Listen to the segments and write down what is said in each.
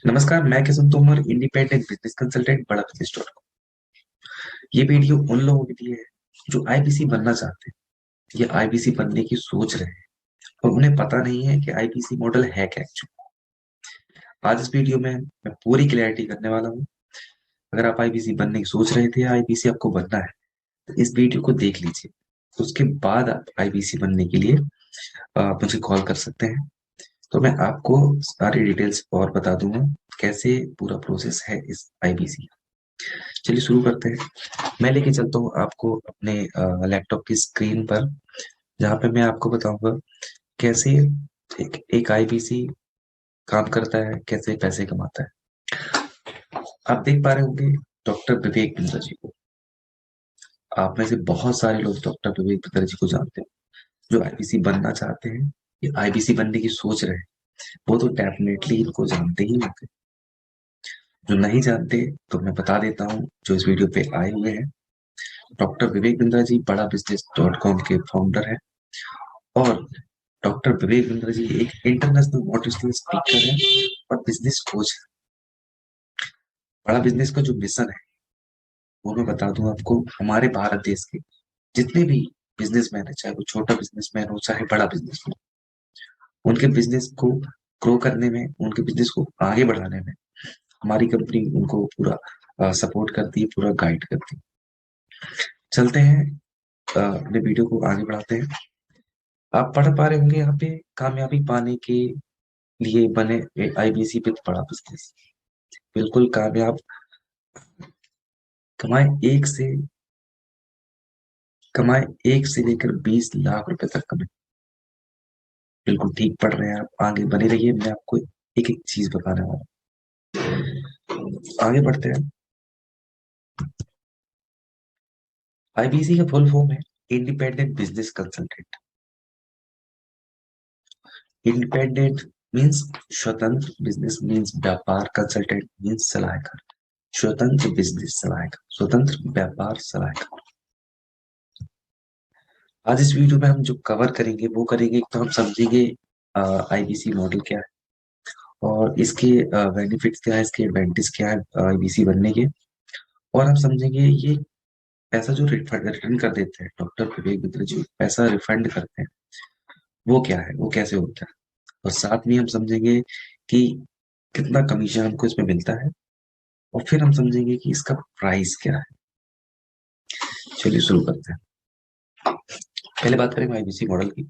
नमस्कार, मैं Kishan Tomar, independent business consultant, बड़ा बिजनेस डॉट कॉम। ये वीडियो उन लोगों के लिए है जो आईबीसी बनना चाहते हैं या आईबीसी बनने की सोच रहे हैं और उन्हें पता नहीं है कि आईबीसी मॉडल है क्या एक्चुअली। आज इस वीडियो में मैं पूरी क्लैरिटी करने वाला हूँ। अगर आप आईबीसी बनने की सोच रहे थे या आईबीसी आपको बनना है तो इस वीडियो को देख लीजिए। उसके बाद आप आईबीसी बनने के लिए मुझे कॉल कर सकते हैं। तो मैं आपको सारी डिटेल्स और बता दूंगा कैसे पूरा प्रोसेस है इस आईबीसी। चलिए शुरू करते हैं। मैं लेके चलता हूँ आपको अपने लैपटॉप की स्क्रीन पर, जहाँ पे मैं आपको बताऊंगा कैसे एक आईबीसी काम करता है, कैसे पैसे कमाता है। आप देख पा रहे होंगे डॉक्टर विवेक बिंद्रा जी को। आप में से बहुत सारे लोग डॉक्टर विवेक बिंद्रा जी को जानते हैं, जो आईबीसी बनना चाहते हैं या आईबीसी बनने की सोच रहे हैं। वो तो डेफिनेटली इनको जानते ही होंगे। जो नहीं जानते तो मैं बता देता हूँ, जो इस वीडियो पे आए हुए हैं। डॉक्टर विवेक बिंद्रा जी बड़ा बिजनेस डॉट कॉम के फाउंडर हैं और डॉक्टर विवेक बिंद्रा जी एक इंटरनेशनल मोटिवेशनल स्पीकर है और बिजनेस कोच है। बड़ा बिजनेस का जो मिशन है वो मैं बता दूं आपको। हमारे भारत देश के जितने भी बिजनेसमैन है, चाहे वो छोटा बिजनेसमैन हो चाहे बड़ा बिजनेसमैन, उनके बिजनेस को ग्रो करने में, उनके बिजनेस को आगे बढ़ाने में हमारी कंपनी उनको पूरा सपोर्ट करती है, पूरा गाइड करती है। चलते हैं, अपने वीडियो को आगे बढ़ाते हैं। आप पढ़ पा रहे होंगे यहाँ पे, कामयाबी पाने के लिए बने आईबीसी विद बड़ा बिजनेस। बिल्कुल कामयाब, कमाए एक से कमाए 1 से लेकर 20 लाख रुपए तक कमाए। बिल्कुल ठीक पढ़ रहे हैं आप, आगे बने रहिए। मैं आपको एक एक चीज बताने वाला हूँ। आगे बढ़ते हैं। आईबीसी का फुल फॉर्म है independent business consultant. Independent means स्वतंत्र, बिजनेस मीन्स व्यापार, कंसल्टेंट मीन्स सलाहकार। स्वतंत्र बिजनेस सलाहकार, स्वतंत्र व्यापार सलाहकार। आज इस वीडियो में हम जो कवर करेंगे वो करेंगे, एक तो हम समझेंगे आईबीसी मॉडल क्या है और इसके बेनिफिट्स क्या है, इसके एडवांटेज क्या है आईबीसी बनने के। और हम समझेंगे ये पैसा जो रिटर्न कर देते हैं डॉक्टर विवेक बिंद्रा जी, पैसा रिफंड करते हैं, वो क्या है, वो कैसे होता है। और साथ में हम समझेंगे कि कितना कमीशन हमको इसमें मिलता है। और फिर हम समझेंगे कि इसका प्राइस क्या है। चलिए शुरू करते हैं। पहले बात करेंगे आईबीसी मॉडल की।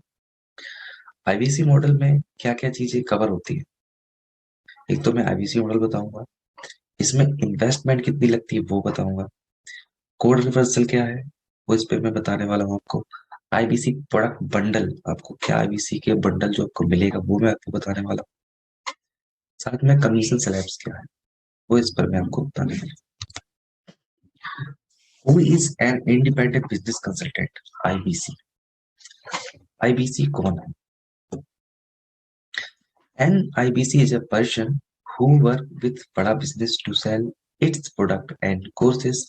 आईबीसी मॉडल में क्या क्या चीजें कवर होती है। एक तो मैं आईबीसी मॉडल बताऊंगा, इसमें इन्वेस्टमेंट कितनी लगती है वो बताऊंगा। कोड रिवर्सल क्या है वो इस पे मैं बताने वाला हूँ आपको। आईबीसी प्रोडक्ट बंडल, आपको क्या आईबीसी के बंडल जो आपको मिलेगा वो मैं आपको बताने वाला हूँ। साथ में कमीशन स्लैब्स क्या है वो इस पर मैं आपको बताने वाला हूँ। Who is an independent business consultant, IBC. IBC कौन है? An IBC is a person who work with बड़ा business to sell its product and courses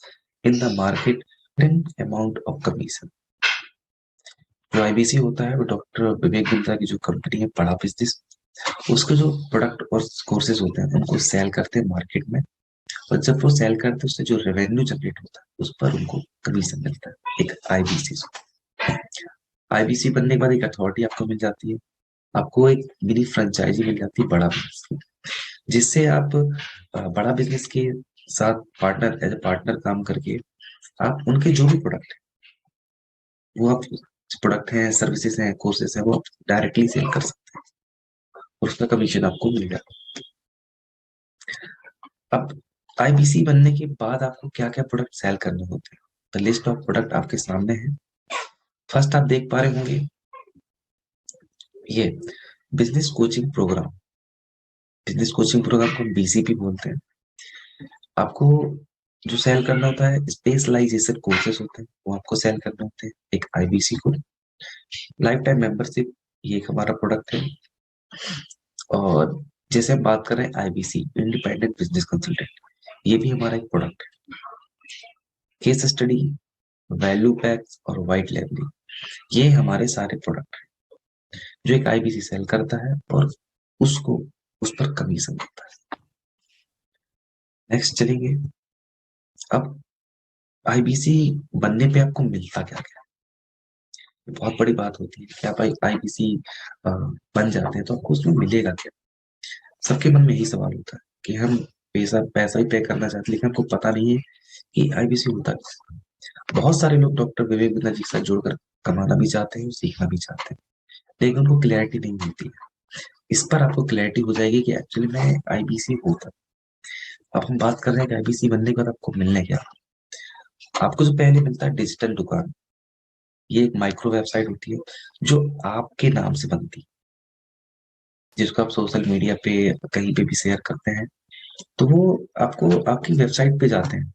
in the market an amount of commission। जो आईबीसी होता है वो doctor Vivek Bindra की जो company है बड़ा बिजनेस, उसके जो प्रोडक्ट और कोर्सेज होते हैं उनको सेल करते हैं मार्केट में। और जब वो सेल करते हैं उससे जो रेवेन्यू जनरेट होता है उस पर उनको कमीशन मिलता है, एक आईबीसी से। आईबीसी बनने के बाद एक अथॉरिटी आपको मिल जाती है, आपको एक मिनी फ्रेंचाइजी मिल जाती है बड़ा बिजनेस की, जिससे आप बड़ा बिजनेस के साथ पार्टनर, एज ए पार्टनर काम करके आप उनके जो भी प्रोडक्ट है, वो आप प्रोडक्ट हैं, सर्विसेज हैं, कोर्सेज हैं, वो आप डायरेक्टली सेल कर सकते हैं और उसका कमीशन आपको मिलेगा। अब आईबीसी बनने के बाद आपको क्या क्या प्रोडक्ट सेल करने होते हैं, द लिस्ट ऑफ प्रोडक्ट आपके सामने है। फर्स्ट आप देख पा रहे होंगे ये business coaching programme. Business coaching programme को बीसीपी बोलते हैं। आपको जो सेल करना होता है स्पेशलाइजेशन कोर्सेज होते हैं, वो आपको सेल करने होते हैं एक आईबीसी को। लाइफ टाइम मेंबरशिप, ये एक हमारा प्रोडक्ट है। और जैसे हम बात कर रहे हैं आईबीसी इंडिपेंडेंट बिजनेस कंसल्टेंट, ये भी हमारा एक प्रोडक्ट है। केस स्टडी, वैल्यू पैक्स और वाइट लेबलिंग, ये हमारे सारे प्रोडक्ट हैं जो एक आईबीसी सेल करता है और उसको उस पर कमीशन मिलता है। नेक्स्ट चलेंगे। अब आईबीसी बनने पे आपको मिलता क्या क्या? बहुत बड़ी बात होती है कि आप आईबीसी बन जाते हैं तो आपको उसमें मिलेगा क्या? सबके मन में यही सवाल होता है कि हम पैसा पैसा ही पे करना चाहते हैं, लेकिन हमको पता नहीं है कि आईबीसी होता क्या। बहुत सारे लोग डॉक्टर विवेक बिंद्रा जी के साथ जुड़कर कमाना भी चाहते हैं, सीखना भी चाहते हैं, लेकिन उनको क्लैरिटी नहीं मिलती है। इस पर आपको क्लैरिटी हो जाएगी कि एक्चुअली में आईबीसी होता है। अब हम बात कर रहे हैं कि आईबीसी बनने के बाद आपको मिलने क्या? आपको जो पहले मिलता है डिजिटल दुकान। ये एक माइक्रो वेबसाइट होती है जो आपके नाम से बनती है, जिसको आप सोशल मीडिया पे कहीं पे भी शेयर करते हैं। तो वो आपको आपकी वेबसाइट पे जाते हैं,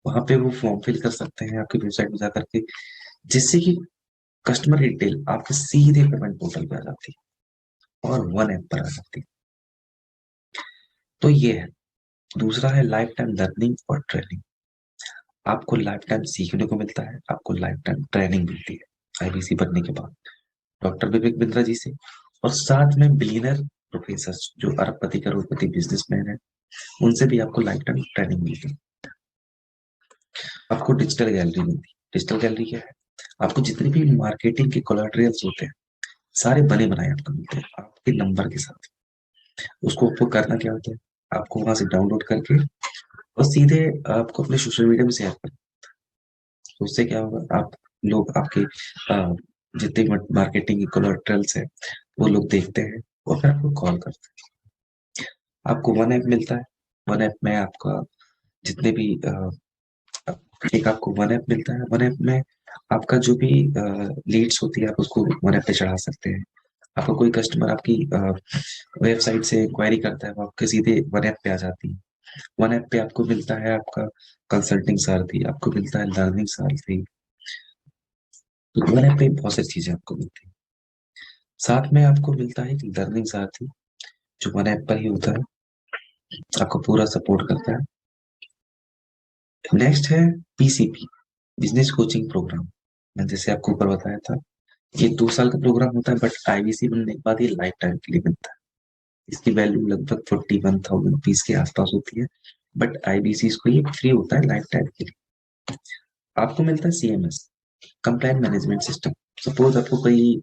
वहां पे वो फॉर्म फिल कर सकते हैं आपकी वेबसाइट पे जाकर के, जिससे कि कस्टमर डिटेल आपके सीधे पेमेंट पोर्टल पे आ जाती है और वन ऐप पर आ जाती है। तो ये है। दूसरा है लाइफ टाइम लर्निंग और ट्रेनिंग। आपको लाइफ टाइम सीखने को मिलता है, आपको लाइफ टाइम ट्रेनिंग मिलती है आईबीसी बनने के बाद डॉक्टर विवेक बिंद्रा जी से। और साथ में बिलियनर प्रोफेसर जो अरबपति करोड़पति बिजनेसमैन है, उनसे भी आपको लाइफ टाइम ट्रेनिंग मिलती है। आपको डिजिटल गैलरी मिलती है। डिजिटल गैलरी क्या है? आपको जितने भी मार्केटिंग के कोलैटरल्स होते हैं, सारे बने बनाए आपको मिलते हैं आपके नंबर के साथ। उसको आपको करना क्या होता है? आपको वहां से डाउनलोड करके और सीधे आपको अपने सोशल मीडिया में शेयर करना। तो उससे क्या होगा, आप लोग आपके अ, जितने मार्केटिंग के कोलैटरल्स है वो लोग देखते हैं और फिर आपको कॉल करते हैं। आपको वन ऐप मिलता है। वन ऐप में आपका जितने भी एक आपको वन ऐप मिलता है। वन ऐप में आपका जो भी लीड्स होती है आप उसको वन ऐप पे चढ़ा सकते हैं। आपका कोई कस्टमर आपकी वेबसाइट से इंक्वायरी करता है, वो आपके सीधे वन ऐप पे आ जाती है। वन ऐप पे आपको मिलता है आपका कंसल्टिंग सारथी, आपको मिलता है लर्निंग सारथी। तो वन ऐप पे बहुत सारी चीजें आपको मिलती है। साथ में आपको मिलता है कि लर्निंग सारथी जो वन ऐप पर ही होता है, आपको पूरा सपोर्ट करता है। नेक्स्ट है पीसीपी, बिजनेस कोचिंग प्रोग्राम। मैं जैसे आपको ऊपर बताया था, ये 2 साल का प्रोग्राम होता है, बट आईबीसी बनने के बाद ये लाइफ टाइम के लिए मिलता है। इसकी वैल्यू लगभग 41,000 रुपीज के आसपास होती है, बट आईबीसी इसको ये फ्री होता है लाइफ टाइम के लिए। आपको मिलता है CMS, compliant management system. Suppose आपको कोई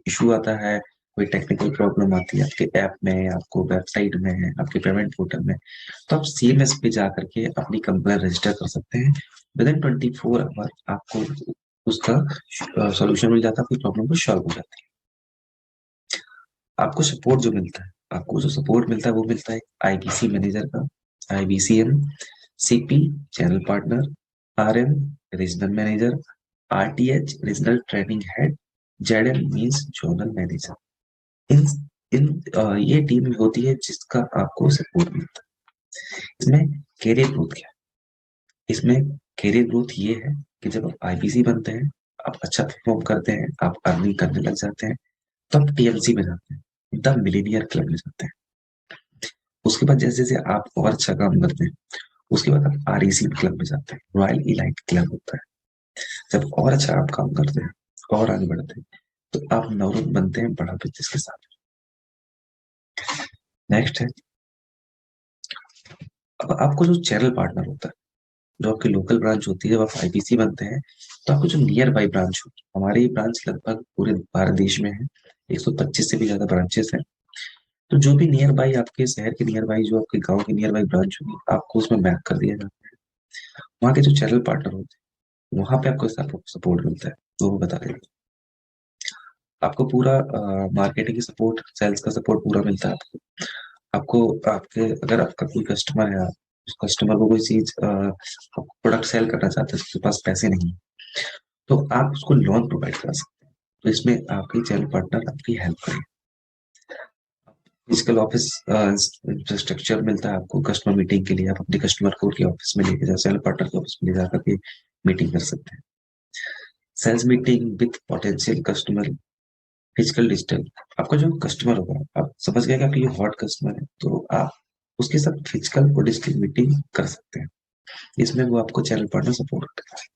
इशू आता है, कोई टेक्निकल प्रॉब्लम आती है आपके ऐप में, आपको वेबसाइट में, आपके पेमेंट पोर्टल में, तो आप सीएमएस पे जा करके अपनी कंप्लेंट रजिस्टर कर सकते हैं। विद इन 24 आवर आपको उसका सॉल्यूशन मिल जाता है, आपकी प्रॉब्लम को सॉल्व हो जाती है। आपको सपोर्ट जो मिलता है, आपको जो सपोर्ट मिलता है वो मिलता है आईबीसी मैनेजर का, IBCM, CP channel partner, RM regional manager, RTH regional training head, ZM means zonal manager. इन इन ये टीम होती है जिसका आपको सपोर्ट मिलता है। इसमें कैरियर ग्रोथ क्या है? इसमें कैरियर ग्रोथ ये है कि जब आप आईबीसी बनते हैं, आप अच्छा परफॉर्म करते हैं, आप अर्निंग करने लग जाते हैं, तो आप टीएमसी में जाते हैं, द मिलीनियर क्लब में जाते हैं। उसके बाद जैसे जैसे आप और अच्छा काम करते हैं, उसके बाद आप आरईसी क्लब में जाते हैं, रॉयल इलाइट क्लब होता है। जब और अच्छा आप काम करते हैं और आगे बढ़ते हैं, तो आप नवरत्न बनते हैं बड़ा बिजनेस के साथ। नेक्स्ट है, अब आपको जो चैनल पार्टनर होता है, जो आपकी लोकल ब्रांच होती है, जब आप आईबीसी बनते हैं तो आपको जो नियर बाई ब्रांच होती है, हमारे ये ब्रांच लगभग पूरे भारत देश में है, 125 से भी ज्यादा ब्रांचेस हैं। तो जो भी नियर बाई आपके शहर के नियर बाई, जो आपके गांव के नियर बाई ब्रांच होगी, आपको उसमें मैप कर दिया जाता है। वहाँ के जो चैनल पार्टनर होते हैं, वहां पे आपको सपोर्ट मिलता है, तो वो बता देंगे। आपको पूरा मार्केटिंग सपोर्ट, सेल्स का सपोर्ट पूरा मिलता है आपको। आपको आपके अगर आपका कोई कस्टमर है, उस कस्टमर को कोई चीज प्रोडक्ट सेल करना चाहते हैं, उसके पास पैसे नहीं है, तो आप उसको लोन प्रोवाइड करा सकते हैं। तो इसमें आपके चैनल पार्टनर आपकी हेल्प करें। फिजिकल ऑफिस इंफ्रास्ट्रक्चर मिलता है आपको कस्टमर मीटिंग के लिए। आप अपने कस्टमर को उनके ऑफिस में लेके जा, चैनल पार्टनर के ऑफिस में ले जाकर के मीटिंग कर सकते हैं। Sales meeting with potential customer, physical digital. आपका जो कस्टमर होगा, आप समझ गए कि आपकी ये हॉट कस्टमर है, तो आप उसके साथ फिजिकल और डिजिटल मीटिंग कर सकते हैं। इसमें वो आपको चैनल पार्टनर सपोर्ट करता है।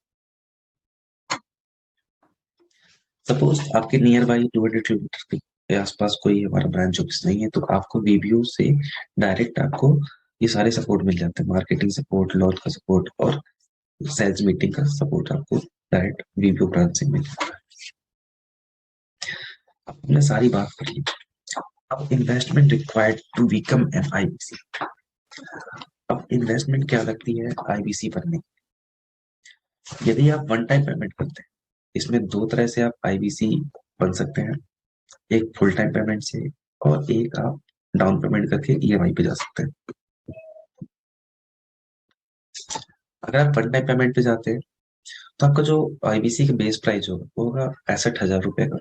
सपोज आपके नियर बाई 200 किलोमीटर के आसपास कोई हमारा ब्रांच ऑफिस नहीं है, तो आपको वीबीओ से डायरेक्ट आपको ये सारे सपोर्ट मिल जाते हैं, मार्केटिंग सपोर्ट, लॉन्च का सपोर्ट और सेल्स मीटिंग का सपोर्ट आपको डायरेक्ट वीडियो ब्रांच से मिल जाता है। अब हमने सारी बात कर ली। अब investment required to become an IBC. अब इन्वेस्टमेंट क्या लगती है आईबीसी बनने की? यदि आप वन टाइम पेमेंट करते हैं, इसमें दो तरह से आप आईबीसी बन सकते हैं, एक फुल टाइम पेमेंट से और एक आप डाउन पेमेंट करके ईएमआई पे जा सकते हैं। अगर आप वन टाइम पेमेंट पे जाते हैं तो आपका जो आईबीसी का बेस प्राइस होगा वो होगा 65,000 रुपए का,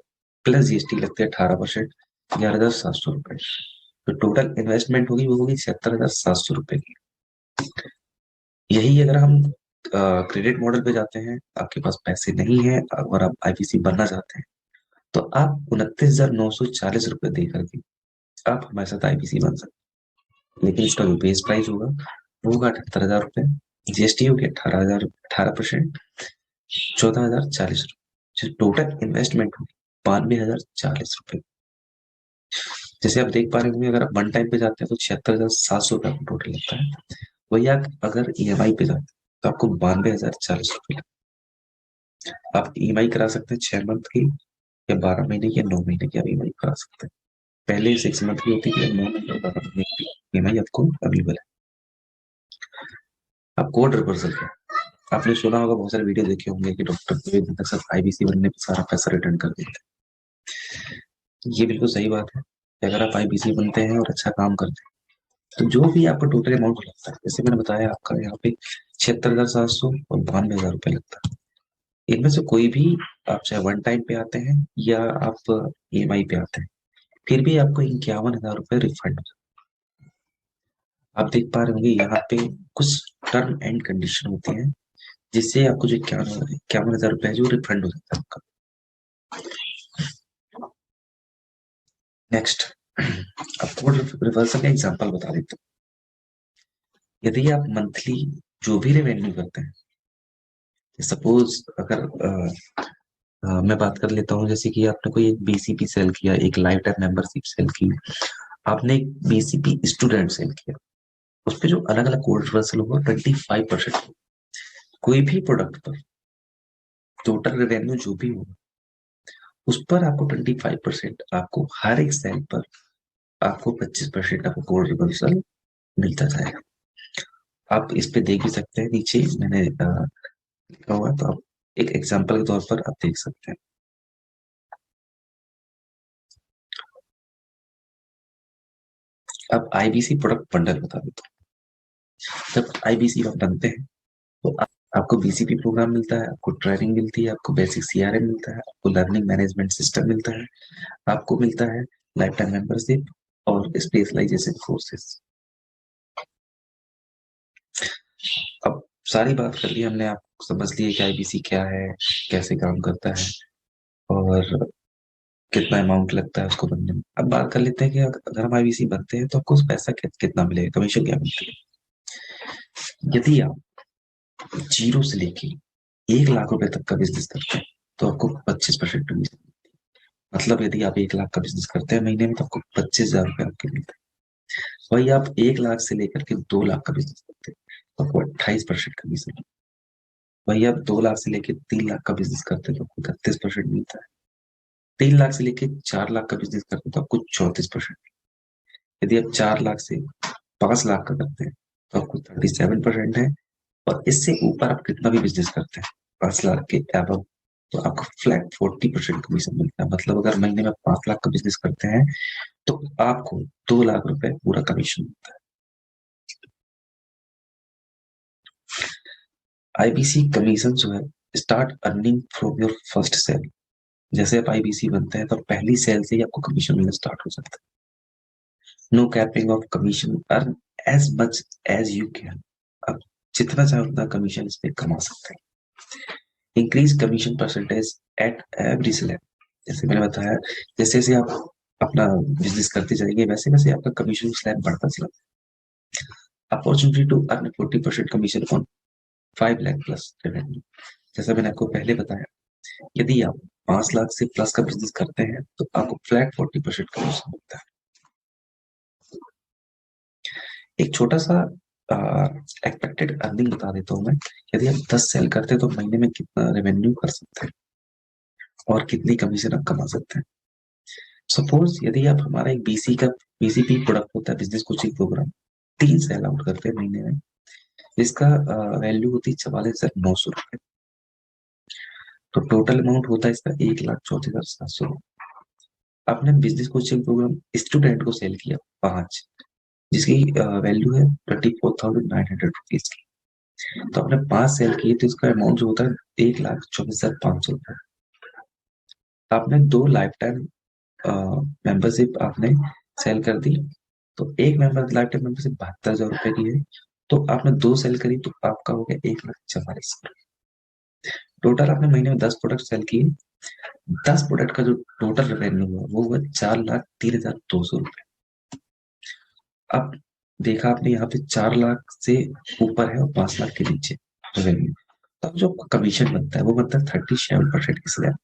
प्लस जीएसटी लगते हैं 18%, 11,700 रुपए। तो टोटल इन्वेस्टमेंट होगी वो होगी 76,700 रुपए की। यही अगर हम क्रेडिट मॉडल पे जाते हैं, आपके पास पैसे नहीं है और आप आईबीसी बनना चाहते हैं, तो आप 29,940 रुपए दे करके आप हमारे साथ आईबीसी बन सकते हैं। लेकिन इसका जो बेस प्राइस होगा वो होगा 78,000 रुपए, जीएसटी होगी 18,000, 18%, 14,040 रुपए। टोटल इन्वेस्टमेंट होगी 92,040 रुपए। जैसे आप देख पा रहे होंगे, अगर आप वन टाइम पे जाते हैं तो 76,700 रुपए आपको टोटल लगता है। वही आप अगर ईएमआई पे जाते हैं तो आपको 92,040 रुपए लगता है। आप ईएमआई करा सकते हैं 6 मंथ की या 12 महीने की या 9 महीने की, आप ईएमआई करा सकते हैं। पहले 6 मंथ की होती है, 9 महीने और 12 महीने की ईएमआई आपको अवेलेबल है। अब कोड रिवर्सल क्या? आपने सुना होगा, बहुत सारे वीडियो देखे होंगे कि डॉक्टर कोई दिन तक सिर्फ आईबीसी बनने पे सारा पैसा रिटर्न कर देते हैं। ये बिल्कुल सही बात है कि अगर आप आईबीसी बनते हैं और अच्छा काम करते हैं तो जो भी आपका टोटल अमाउंट लगता है, जैसे मैंने बताया आपका यहाँ पे 76,700 और 92,000 रुपये लगता है। इनमें से कोई भी आप चाहे वन टाइम पे आते हैं या आप ईएमआई पे आते हैं, फिर भी आपको 51,000 रुपये रिफंड। आप देख पा रहे होंगे यहाँ पे कुछ टर्म एंड कंडीशन होती हैं जिससे आपको जो 51,000 रुपये जो रिफंड हो जाता है आपका। नेक्स्ट, आपको रिवर्सल का एग्जांपल बता देता हूँ। यदि आप मंथली जो भी रेवेन्यू करते हैं, सपोज अगर मैं बात कर लेता हूँ, जैसे कि आपने कोई एक बीसीपी सेल किया, एक लाइफ टाइम मेंबरशिप सेल की, आपने एक बीसीपी स्टूडेंट सेल किया, उस पे जो अलग अलग कोड रिवर्सल होगा 25%। कोई भी प्रोडक्ट पर टोटल रेवेन्यू जो भी होगा उस पर आपको 25%, आपको हर एक सेल पर आपको 25% आपको कोड रिवर्सल मिलता जाएगा। आप इस पे देख भी सकते हैं, नीचे मैंने लिखा हुआ है, तो आप एक एग्जांपल के तौर पर आप देख सकते हैं। अब आईबीसी प्रोडक्ट बंडल बता देता हूँ। जब आईबीसी आप बनते हैं तो आपको बीसीपी प्रोग्राम मिलता है, आपको ट्रेनिंग मिलती है, आपको बेसिक सीआरएम मिलता है, आपको लर्निंग मैनेजमेंट सिस्टम मिलता है, आपको मिलता है लाइफ टाइम मेंबरशिप और स्पेशलाइजेशन कोर्सेज। अब सारी बात कर ली हमने, आप समझ लिए कि आईबीसी क्या है, कैसे काम करता है और कितना अमाउंट लगता है उसको बनने में। अब बात कर लेते हैं कि अगर हम आईबीसी बनते हैं तो आपको पैसा कितना मिलेगा, कमीशन क्या मिलती है। यदि आप जीरो से लेके 1 लाख रुपए तक का बिजनेस करते हैं तो आपको 25% कमीशन। मतलब यदि आप 1 लाख का बिजनेस करते हैं महीने में तो आपको 25,000 रुपये आपके मिलते हैं। वही आप 1 लाख से लेकर के 2 लाख का बिजनेस करते हैं तो आपको 28% कमीशन। वही आप 2 लाख से लेके 3 लाख का बिजनेस करते हैं तो आपको 31% मिलता है। 3 लाख से लेके 4 लाख का बिजनेस करते हैं तो आपको 34%। यदि आप 4 लाख से 5 लाख का करते हैं तो आपको 37% है। और इससे ऊपर आप कितना भी बिजनेस करते हैं 5 लाख के अबव, तो आपको फ्लैट 40% कमीशन मिलता है। मतलब अगर महीने में 5 लाख का बिजनेस करते हैं तो आपको 2 लाख रुपए पूरा कमीशन मिलता है। आईबीसी कमीशन जो है start earning from your first sale. जैसे आप आईबीसी बनते हैं तो पहली सेल से ही आपको कमीशन मिलना स्टार्ट हो जाता है। No capping of commission, earn as much as you can. आप जितना चाहे उतना कमीशन इस पे कमा सकते हैं। Increase commission percentage at every slab. जैसे मैंने बताया, जैसे जैसे आप अपना बिजनेस करते जाएंगे वैसे वैसे आपका कमीशन स्लैब बढ़ता चला। Opportunity to earn 40% commission on 5 lakh plus revenue. जैसा मैंने आपको पहले बताया, यदि आप 5 लाख से प्लस का बिजनेस करते हैं तो आपको फ्लैट 40% कमीशन मिलता है। एक छोटा सा एक्सपेक्टेड अर्निंग बता देता हूँ मैं। यदि आप 10 सेल करते हैं तो महीने में कितना रेवेन्यू कर सकते हैं और कितनी कमीशन आप कमा सकते हैं। सपोज यदि आप हमारा एक बीसीपी प्रोडक्ट होता है, business coaching programme, 3 sell out करते हैं महीने में, जिसका वैल्यू होती है 44,900 रुपए। तो टोटल अमाउंट होता है इसका 1,34,700 रुपए। आपने बिजनेस कोचिंग प्रोग्राम स्टूडेंट को सेल किया 5, जिसकी वैल्यू है 34,900 रुपीज की। तो आपने 5 सेल किए तो इसका अमाउंट जो होता है 1,24,500 रुपए। आपने 2 लाइफ टाइम मेंबरशिप आपने सेल कर दी, तो एक मेंबर लाइफ टाइम मेंबरशिप 72,000 रुपए की है। तो आपने 2 सेल करी तो आपका हो गया 1,44,000। टोटल आपने महीने में 10 प्रोडक्ट सेल किए, 10 प्रोडक्ट का जो टोटल रेवेन्यू हुआ वो हुआ 4,03,200 रुपए। अब देखा आपने यहाँ पे 4 लाख से ऊपर है और 5 लाख के नीचे रेवेन्यू, तब जो कमीशन बनता है वो बनता है 37% की स्लैब।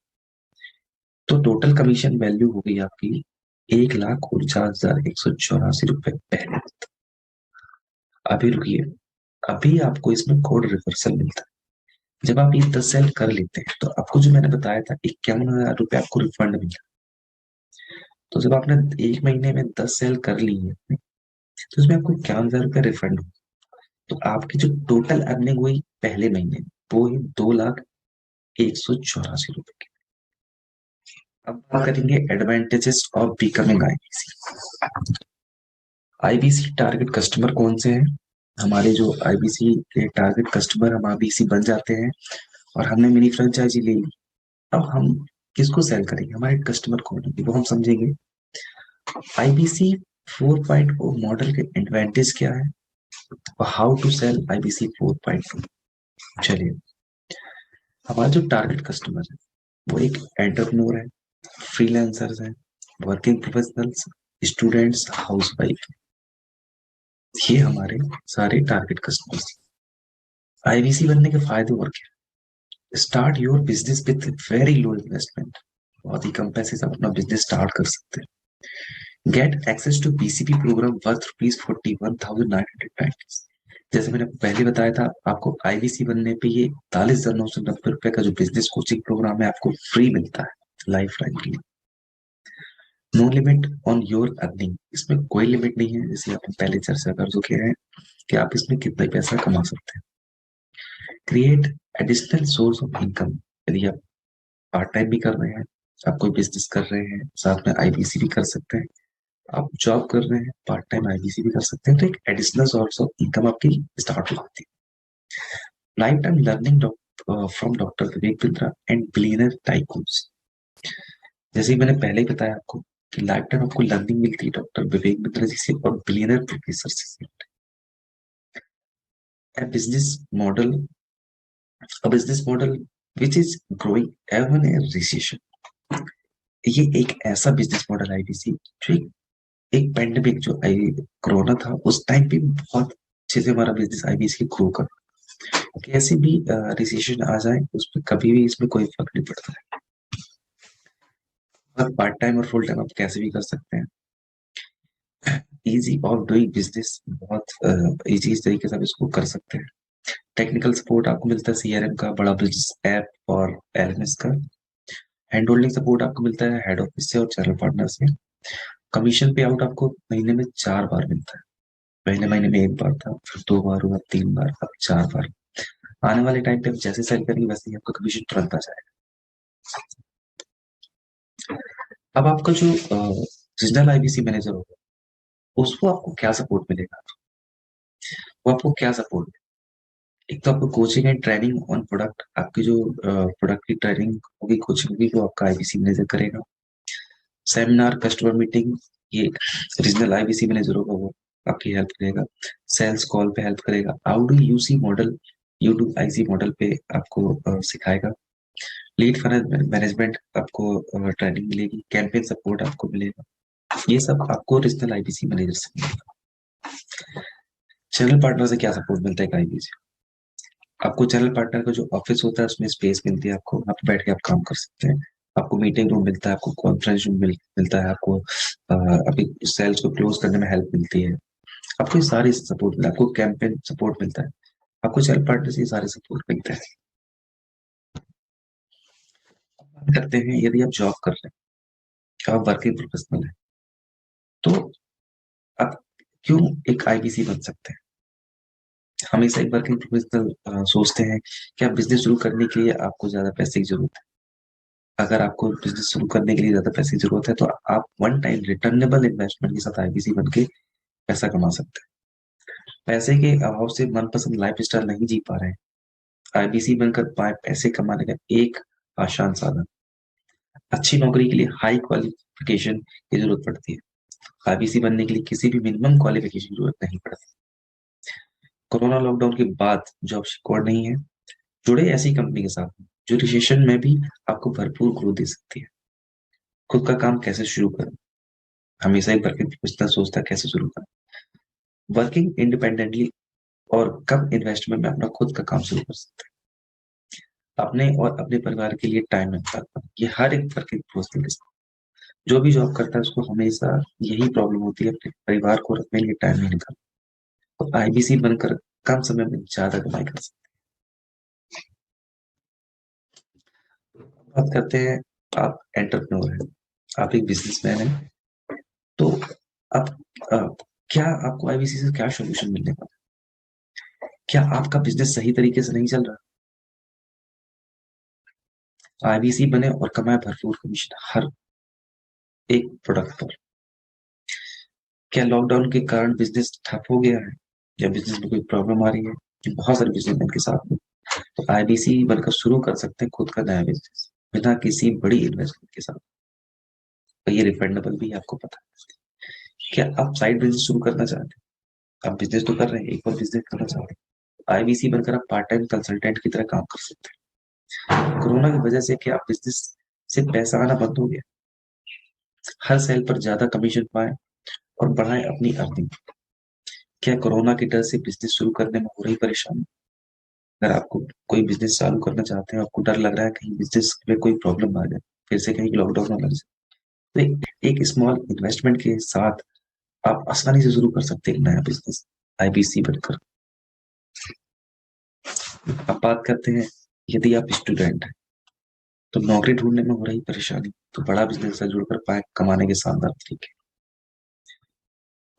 तो टोटल कमीशन वैल्यू हो गई आपकी 1,49,184 रुपए पहले। अभी रुकिए, अभी आपको इसमें कोड रिवर्सल मिलता है। जब आप ये 10 सेल कर लेते हैं तो आपको जो मैंने बताया था 51,000 रुपए आपको रिफंड मिला। तो जब आपने एक महीने में 10 सेल कर ली है तो उसमें आपको 51,000 रुपए रिफंड हो। तो आपकी जो टोटल अर्निंग हुई पहले महीने में वो है 2,01,84 रुपए की। अब बात करेंगे advantages of becoming IBC. IBC target customer कौन से हैं? हमारे जो आईबीसी के टारगेट कस्टमर हम आईबीसी बन जाते हैं और हमने मिनी फ्रेंचाइजी ले ली। अब हम किसको सेल करेंगे, हमारे कस्टमर कौन होंगे वो हम समझेंगे। आईबीसी 4.0 मॉडल के एडवांटेज क्या है, हाउ टू सेल आईबीसी 4.0। चलिए, हमारा जो टारगेट कस्टमर है वो एक एंटरप्रेन्योर है, फ्रीलांसर्स हैं, वर्किंग प्रोफेशनल्स, स्टूडेंट्स, हाउसवाइफ। ये हमारे सारे टारगेट कस्टमर्स। आईबीसी बनने के फायदे और क्या? Start your business with very low investment. बहुत ही कम पैसे से अपना बिजनेस स्टार्ट कर सकते हैं। Get access to BCP programme worth ₹41,990। जैसे मैंने पहले बताया था, आपको आईबीसी बनने पे ये 41,990 रुपए का जो बिजनेस कोचिंग प्रोग्राम है आपको फ्री मिलता है लाइफ टाइम के लिए। No limit on your earning, इसमें कोई लिमिट नहीं है, जैसे अपन पहले चर्चा कर चुके हैं कि आप इसमें कितना पैसा कमा सकते हैं। Create additional source of income. यदि आप पार्ट टाइम भी कर रहे हैं, आप कोई बिजनेस कर रहे हैं, साथ में आईबीसी भी कर सकते हैं, आप जॉब कर रहे हैं, पार्ट टाइम आईबीसी भी कर सकते हैं, तो एक एडिशनल सोर्स ऑफ इनकम आपकी स्टार्ट हो जाती है। Life time learning from doctor Vivek Bindra and billionaire tycoons. जैसे ही मैंने पहले ही बताया आपको कि लाइफ टाइम आपको लर्निंग मिलती है डॉक्टर विवेक बिंद्रा जी से और बिलियनर प्रोफेसर से। A business model, a business model which is growing even in recession। ये एक ऐसा बिजनेस मॉडल है आईबीसी जो एक पेंडेमिक जो आई कोरोना था उस टाइम पे बहुत अच्छे से हमारा बिजनेस आईबीसी ग्रो कर। कैसे भी रिसेशन आ जाए उस पर कभी भी इसमें कोई फर्क नहीं पड़ता है। और पार्ट टाइम और फुल टाइम आप कैसे भी कर सकते हैं। इजी ऑफ डूइंग बिजनेस, बहुत इजी तरीके से आप इसको कर सकते हैं। टेक्निकल सपोर्ट आपको मिलता है सीआरएम का, बड़ा बिजनेस ऐप और एलएमएस का। हैंड होल्डिंग सपोर्ट आपको मिलता है हेड ऑफिस से और चैनल पार्टनर से। कमीशन पे आउट आपको महीने में 4 बार मिलता है। पहले महीने में 1 बार था, फिर 2 बार हुआ, 3 बार, अब 4 बार। आने वाले टाइम पे आप जैसे सेल करेंगे वैसे ही आपका कमीशन तुरंत आ जाएगा। अब आपका जो रीजनल आईबीसी मैनेजर होगा उसको आपको क्या सपोर्ट मिलेगा, वो आपको क्या सपोर्ट। एक तो आपको coaching and training on product, आपकी जो प्रोडक्ट की ट्रेनिंग होगी, कोचिंग होगी, वो आपका आईबीसी मैनेजर करेगा। सेमिनार, कस्टमर मीटिंग, ये रीजनल आईबीसी मैनेजर होगा वो आपकी हेल्प करेगा। सेल्स कॉल पे हेल्प करेगा। How do UC model, you do IC model पे आपको सिखाएगा। लीड मैनेजमेंट आपको ट्रेनिंग मिलेगी। कैंपेन सपोर्ट आपको मिलेगा। ये सब आपको रीजनल आईबीसी मैनेजर से मिलेगा। चैनल पार्टनर से क्या सपोर्ट मिलता है आईबीसी? आपको चैनल पार्टनर का जो ऑफिस होता है उसमें स्पेस मिलती है, आपको वहाँ पे बैठ के आप काम कर सकते हैं। आपको मीटिंग रूम मिलता है, आपको कॉन्फ्रेंस रूम मिलता है, आपको अभी सेल्स को क्लोज करने में हेल्प मिलती है। आपको ये सारे सपोर्ट मिलता है, आपको कैंपेन सपोर्ट मिलता है, आपको चैनल पार्टनर से ये सारे सपोर्ट मिलते हैं। बात करते हैं, यदि आप जॉब कर रहे हैं, आप वर्किंग प्रोफेशनल है, तो आप क्यों एक आईबीसी बन सकते हैं? हमेशा एक वर्किंग प्रोफेशनल सोचते हैं कि आप बिजनेस शुरू करने के लिए आपको ज्यादा पैसे की जरूरत है। अगर आपको बिजनेस शुरू करने के लिए ज्यादा पैसे की जरूरत है, तो आप वन टाइम रिटर्नेबल इन्वेस्टमेंट के साथ आईबीसी बन के पैसा कमा सकते हैं। पैसे के अभाव से मनपसंद लाइफ स्टाइल नहीं जी पा रहे हैं, आईबीसी बनकर पाए पैसे कमाने का एक आसान साधन। अच्छी नौकरी के लिए हाई क्वालिफिकेशन की जरूरत पड़ती है, आईबीसी बनने के लिए किसी भी मिनिमम क्वालिफिकेशन की जरूरत नहीं पड़ती। कोरोना लॉकडाउन के बाद जॉब सिक्योर नहीं है, जुड़े ऐसी कंपनी के साथ जो रिसेशन में भी आपको भरपूर ग्रोथ दे सकती है। खुद का काम कैसे शुरू करें? हमेशा एक वर्किंग प्रोफेशनल सोचता है कैसे शुरू करें। वर्किंग इंडिपेंडेंटली और कम इन्वेस्टमेंट में अपना खुद का काम शुरू कर सकते हैं। अपने और अपने परिवार के लिए टाइम निकालना, ये हर एक वर्किंग प्रोफेशनल के साथ जो भी जॉब करता है उसको हमेशा यही प्रॉब्लम होती है, अपने परिवार को रखने के लिए टाइम नहीं निकालना। तो आईबीसी बनकर कम समय में ज्यादा कमाई कर सकते हैं। बात करते हैं, आप एंटरप्रेन्योर हैं, आप एक बिजनेसमैन हैं, तो आप अ, क्या आपको आईबीसी से क्या सोल्यूशन मिलने वाला है? क्या आपका बिजनेस सही तरीके से नहीं चल रहा? आईबीसी बने और कमाए भरपूर कमीशन हर एक प्रोडक्ट पर। क्या लॉकडाउन के कारण बिजनेस ठप हो गया है या बिजनेस में कोई प्रॉब्लम आ रही है? कि बहुत सारे बिजनेसमैन के साथ में, तो आईबीसी बनकर शुरू कर सकते हैं खुद का नया बिजनेस बिना किसी बड़ी इन्वेस्टमेंट के साथ। तो ये रिफंडेबल भी है, आपको पता है। क्या आप साइड बिजनेस शुरू करना चाहते हैं? आप बिजनेस तो कर रहे हैं, एक और बिजनेस करना चाहते हैं, आईबीसी बनकर आप पार्ट टाइम कंसल्टेंट की तरह काम कर सकते हैं। कोरोना की वजह से क्या आप बिजनेस से पैसा आना बंद हो गया? हर सेल पर ज्यादा कमीशन पाए और बढ़ाएं अपनी अर्निंग। क्या कोरोना के डर से बिजनेस शुरू करने में हो रही परेशानी? अगर आपको कोई बिजनेस चालू करना चाहते हैं, आपको डर लग रहा है कहीं बिजनेस में कोई प्रॉब्लम आ जाए, फिर से कहीं लॉकडाउन ना लग जाए, तो एक स्मॉल इन्वेस्टमेंट के साथ आप आसानी से शुरू कर सकते हैं एक नया बिजनेस आईबीसी बनकर। अब बात करते हैं, यदि आप स्टूडेंट हैं, तो नौकरी ढूंढने में हो रही परेशानी, तो बड़ा बिजनेस से जुड़कर पाए कमाने के शानदार तरीके।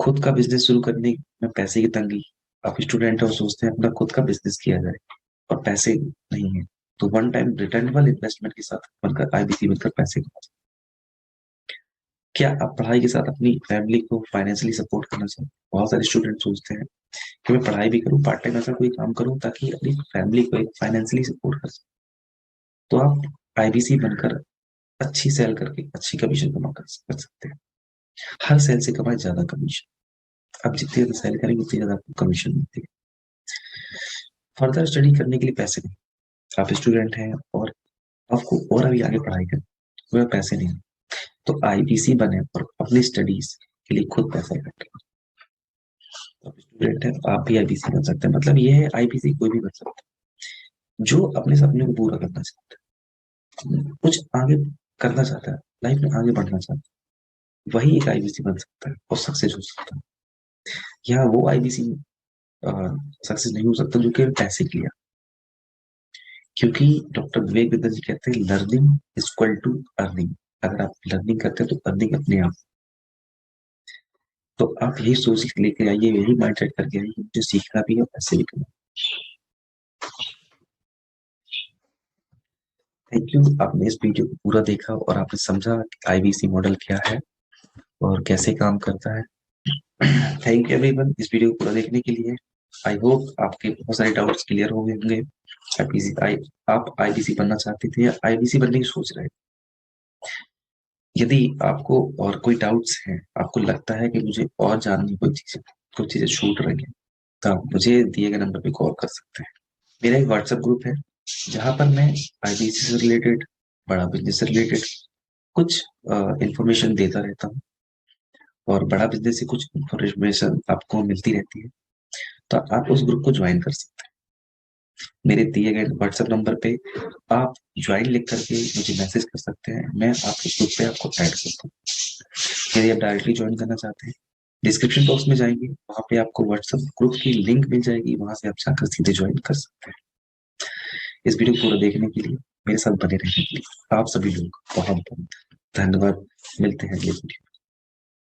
खुद का बिजनेस शुरू करने में पैसे की तंगी, आप स्टूडेंट हो सोचते हैं अपना खुद का बिजनेस किया जाए और पैसे नहीं है, तो वन टाइम रिटर्नेबल इन्वेस्टमेंट के साथ बनकर आईबीसी बनकर पैसे कमा सकते हैं। क्या आप पढ़ाई के साथ अपनी फैमिली को फाइनेंशियली सपोर्ट करना चाहते हैं? बहुत सारे स्टूडेंट सोचते हैं कि मैं पढ़ाई भी करूं, पार्ट टाइम ऐसा कोई काम करूं ताकि अपनी फैमिली को एक फाइनेंशियली सपोर्ट कर सकूं। तो आप आईबीसी बनकर अच्छी सेल करके अच्छी कमीशन कर सकते हैं। हर सेल से कमाए ज्यादा कमीशन। आप जितनी ज्यादा सेल करेंगे उतनी ज्यादा आपको कमीशन मिलती है। फर्दर स्टडी करने के लिए पैसे नहीं, आप स्टूडेंट हैं और आपको और अभी आगे पढ़ाई करनी, तो वह पैसे नहीं, तो आईबीसी बने और अपनी स्टडीज के लिए खुद पैसा इकट्ठा। आप स्टूडेंट हैं तो आप भी आईबीसी बन सकते हैं, मतलब ये है आईबीसी कोई भी बन सकता है जो अपने सपने को पूरा करना चाहता है, कुछ आगे करना चाहता है, लाइफ में आगे बढ़ना चाहता है, वही एक आईबीसी बन सकता है और सक्सेस हो सकता है। यहाँ वो आईबीसी सक्सेस नहीं हो सकता जो केवल पैसे के लिए, क्योंकि डॉक्टर विवेकानंद जी कहते हैं learning is equal to earning. अगर आप लर्निंग करते हैं तो अर्निंग अपने आप। तो आप यही सोच लेके आइए, यही माइंड सेट करके आइए, मुझे सीखना भी है और पैसे भी कमाना। थैंक यू, आपने इस वीडियो को पूरा देखा और आपने समझा कि आईबीसी मॉडल क्या है और कैसे काम करता है। थैंक यू एवरीवन इस वीडियो को पूरा देखने के लिए। आई होप आपके बहुत सारे डाउट्स क्लियर हो गए होंगे। आईबीसी आप आईबीसी बनना चाहते थे या आईबीसी बनने की सोच रहे थे। यदि आपको और कोई डाउट्स हैं, आपको लगता है कि मुझे और जाननी कुछ चीजें छूट रही हैं, तो आप मुझे दिए गए नंबर पे कॉल कर सकते हैं। मेरा एक व्हाट्सएप ग्रुप है जहाँ पर मैं आईबीसी से रिलेटेड, बड़ा बिजनेस से रिलेटेड कुछ इंफॉर्मेशन देता रहता हूँ और बड़ा बिजनेस से कुछ इंफॉर्मेशन आपको मिलती रहती है, तो आप उस ग्रुप को ज्वाइन कर सकते हैं। मेरे दिए गए व्हाट्सएप नंबर पे आप ज्वाइन लिख करके मुझे मैसेज कर सकते हैं, मैं आपके ग्रुप पे आपको ऐड करता हूँ। यदि आप डायरेक्टली ज्वाइन करना चाहते हैं डिस्क्रिप्शन बॉक्स में जाएंगे, वहां पे आपको व्हाट्सएप ग्रुप की लिंक मिल जाएगी, वहां से आप जाकर सीधे ज्वाइन कर सकते हैं। इस वीडियो को पूरा देखने के लिए, मेरे साथ बने रहने के लिए आप सभी लोग बहुत बहुत धन्यवाद। मिलते हैं अगले वीडियो।